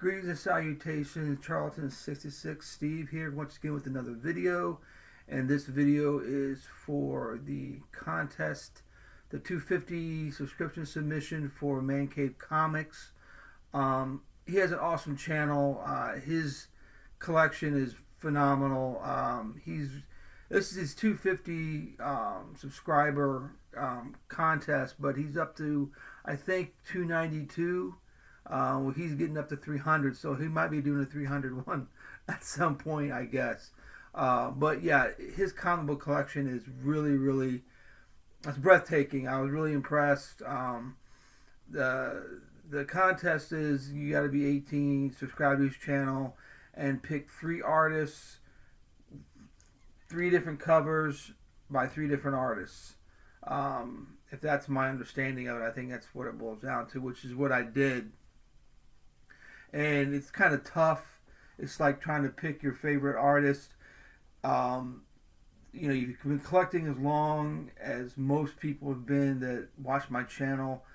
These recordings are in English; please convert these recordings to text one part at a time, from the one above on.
Greetings and salutations, Charlton66 Steve here once again with another video. And this video is for the contest, the 250 subscription submission for Man Cave Comics. He has an awesome channel. His collection is phenomenal. This is his 250 subscriber contest, but he's up to, I think, 292. Well, he's getting up to 300, so he might be doing a 300 one at some point, I guess. But yeah, his comic book collection is really, it's breathtaking. I was really impressed. The contest is you got to be 18, subscribe to his channel, and pick 3 artists, 3 different covers by 3 different artists. If that's my understanding of it, I think that's what it boils down to, which is what I did. And it's kind of tough. It's like trying to pick your favorite artist. You've been collecting as long as most people have been that watch my channel.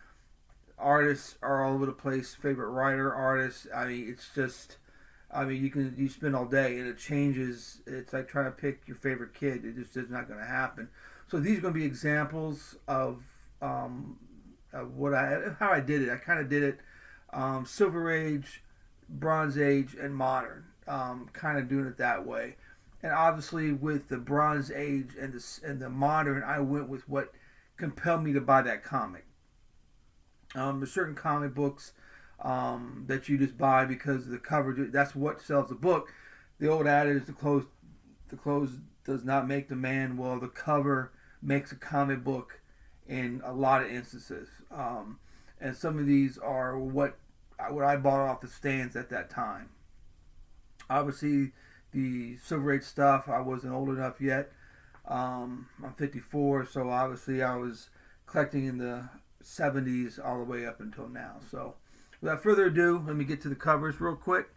Artists are all over the place. Favorite writer, artists. I mean, it's just, you spend all day and it changes. It's like trying to pick your favorite kid. It just is not going to happen. So these are going to be examples of how I did it. I kind of did it Silver Age, Bronze Age, and Modern. Kind of doing it that way. And obviously with the Bronze Age and the Modern, I went with what compelled me to buy that comic. There's certain comic books that you just buy because of the cover. That's what sells the book. The old adage, the clothes does not make the man. Well, the cover makes a comic book in a lot of instances. And some of these are what I bought off the stands at that time. Obviously, the Silver Age stuff, I wasn't old enough yet. I'm 54, so obviously I was collecting in the 70s all the way up until now. So, without further ado, let me get to the covers real quick.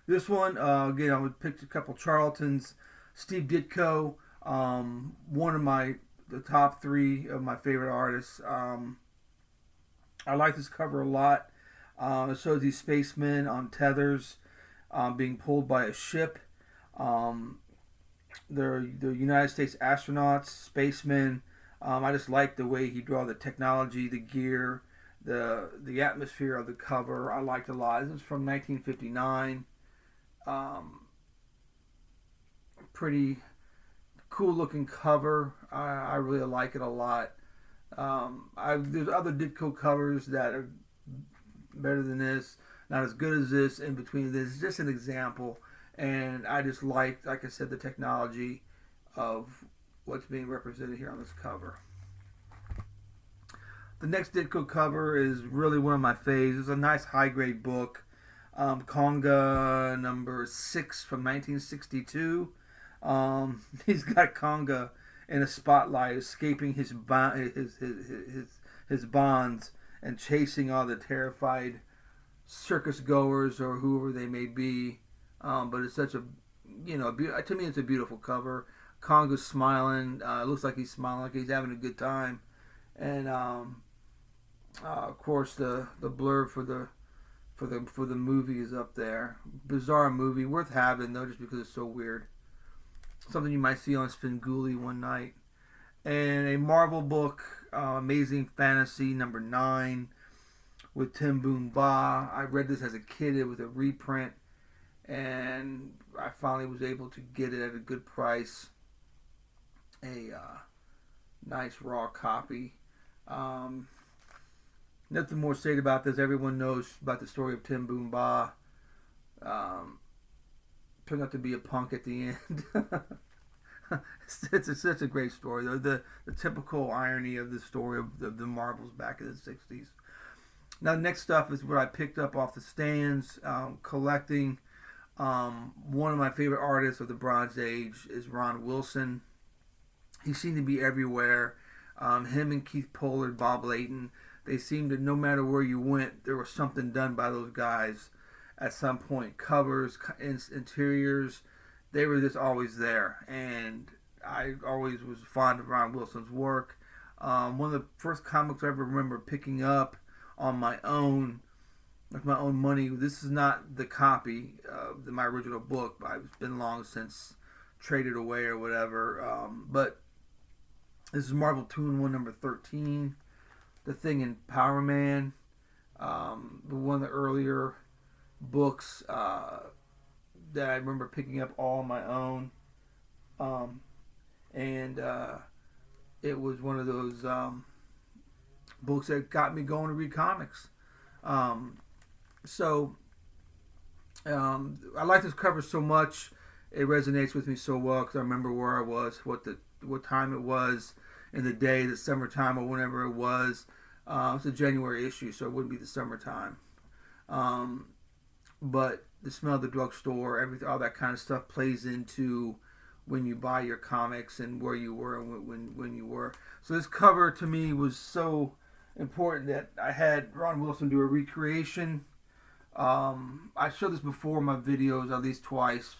This one, again, I would pick a couple Charltons. Steve Ditko, one of the top 3 of my favorite artists. I like this cover a lot. It shows these spacemen on tethers being pulled by a ship. They're United States astronauts, spacemen. I just like the way he draw the technology, the gear, the atmosphere of the cover. I liked a lot. This is from 1959. Pretty cool looking cover. I really like it a lot. There's other Ditko covers that are better than this, not as good as this. In between this, it's just an example, and I just like I said, the technology of what's being represented here on this cover. The next Ditko cover is really one of my faves. It's a nice high grade book, Conga number 6 from 1962. He's got Conga in a spotlight, escaping his bonds and chasing all the terrified circus goers or whoever they may be. But it's such a, to me it's a beautiful cover. Conga's smiling. It looks like he's smiling, like he's having a good time. And of course the blurb for the movie is up there. Bizarre movie, worth having though, just because it's so weird. Something you might see on Spenguli one night. And a Marvel book, Amazing Fantasy number 9 with Tim Boom Ba. I read this as a kid. It was a reprint, and I finally was able to get it at a good price. A nice raw copy. Nothing more to say about this. Everyone knows about the story of Tim Boom Ba. Turned out to be a punk at the end. It's such a great story. The typical irony of the story of the Marvels back in the 60s. Now, the next stuff is what I picked up off the stands, collecting. One of my favorite artists of the Bronze Age is Ron Wilson. He seemed to be everywhere. Him and Keith Pollard, Bob Layton, they seemed to, no matter where you went, there was something done by those guys at some point. Covers, interiors, they were just always there. And I always was fond of Ron Wilson's work. One of the first comics I ever remember picking up on my own with my own money. This is not the copy of my original book. It's been long since traded away or whatever. But this is Marvel 2-in-1 number 13. The Thing in Power Man. One of the earlier books that I remember picking up all on my own. And it was one of those books that got me going to read comics. So I like this cover so much. It resonates with me so well because I remember where I was, what time it was in the day, the summertime or whenever it was. It's a January issue, so it wouldn't be the summertime. But the smell of the drugstore, everything, all that kind of stuff plays into when you buy your comics and where you were and when you were. So this cover to me was so important that I had Ron Wilson do a recreation. I showed this before in my videos at least twice.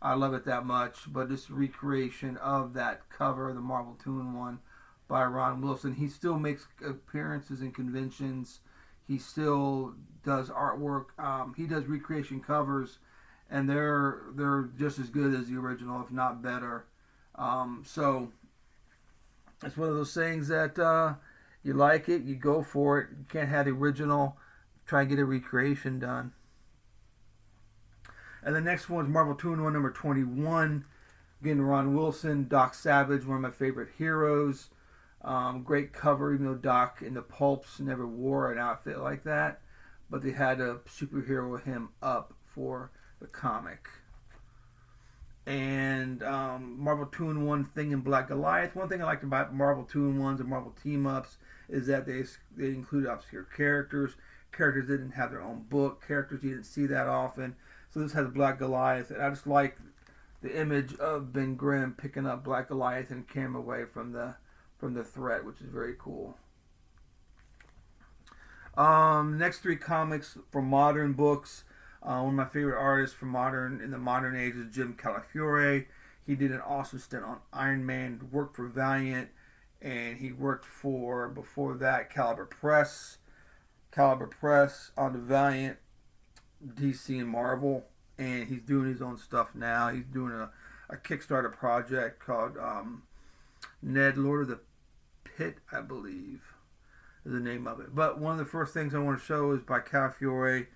I love it that much, but this recreation of that cover, the Marvel 2-in-1 by Ron Wilson. He still makes appearances in conventions. He still does artwork. He does recreation covers, and they're just as good as the original, if not better. So it's one of those things that you like it, you go for it. You can't have the original. Try and get a recreation done. And the next one is Marvel 2-in-1 number 21. Again, Ron Wilson, Doc Savage, one of my favorite heroes. Great cover, even though Doc in the pulps never wore an outfit like that. But they had a superhero him up for the comic. And Marvel 2-in-1 Thing in Black Goliath. One thing I liked about Marvel 2-in-1s and Marvel team-ups is that they included obscure characters that didn't have their own book, characters you didn't see that often. So this has Black Goliath, and I just like the image of Ben Grimm picking up Black Goliath and carrying him away from the threat, which is very cool. Next three comics from modern books. One of my favorite artists from in the modern age is Jim Calafiore. He did an awesome stint on Iron Man, worked for Valiant, and he worked for, before that, Caliber Press on the Valiant, DC and Marvel, and he's doing his own stuff now. He's doing a Kickstarter project called Ned Lord of the Pit, I believe is the name of it. But one of the first things I want to show is by Calafiore.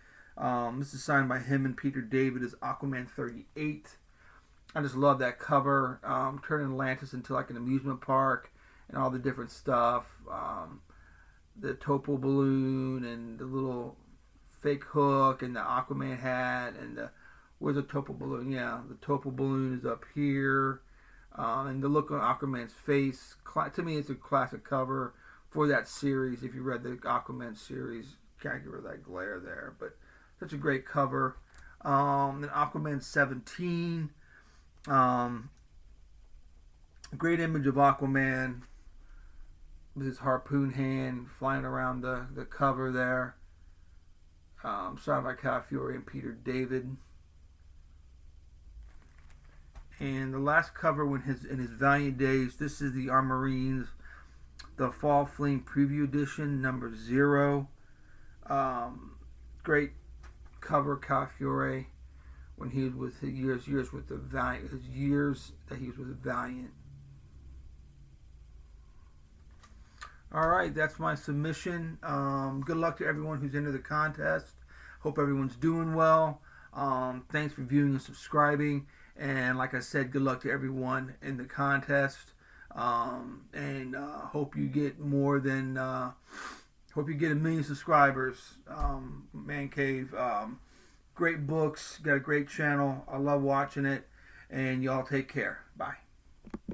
This is signed by him and Peter David as Aquaman 38. I just love that cover. Turning Atlantis into like an amusement park and all the different stuff. The Topo balloon and the little fake hook and the Aquaman hat and where's the Topo balloon? Yeah, the Topo balloon is up here. And the look on Aquaman's face. To me, it's a classic cover for that series. If you read the Aquaman series, can't get rid of that glare there. But such a great cover. Then Aquaman 17. Great image of Aquaman with his harpoon hand flying around the cover there. Signed by Calafiore and Peter David. And the last cover in his Valiant days, this is the Armorines, the Fall Fling Preview Edition, number 0. Great cover, Calafiore, when he was with his years with the Valiant, his years that he was with the Valiant. All right, that's my submission. Good luck to everyone who's into the contest. Hope everyone's doing well. Thanks for viewing and subscribing. And like I said, good luck to everyone in the contest. And hope you get more than hope you get 1 million subscribers. Man Cave, great books, got a great channel. I love watching it. And y'all take care. Bye.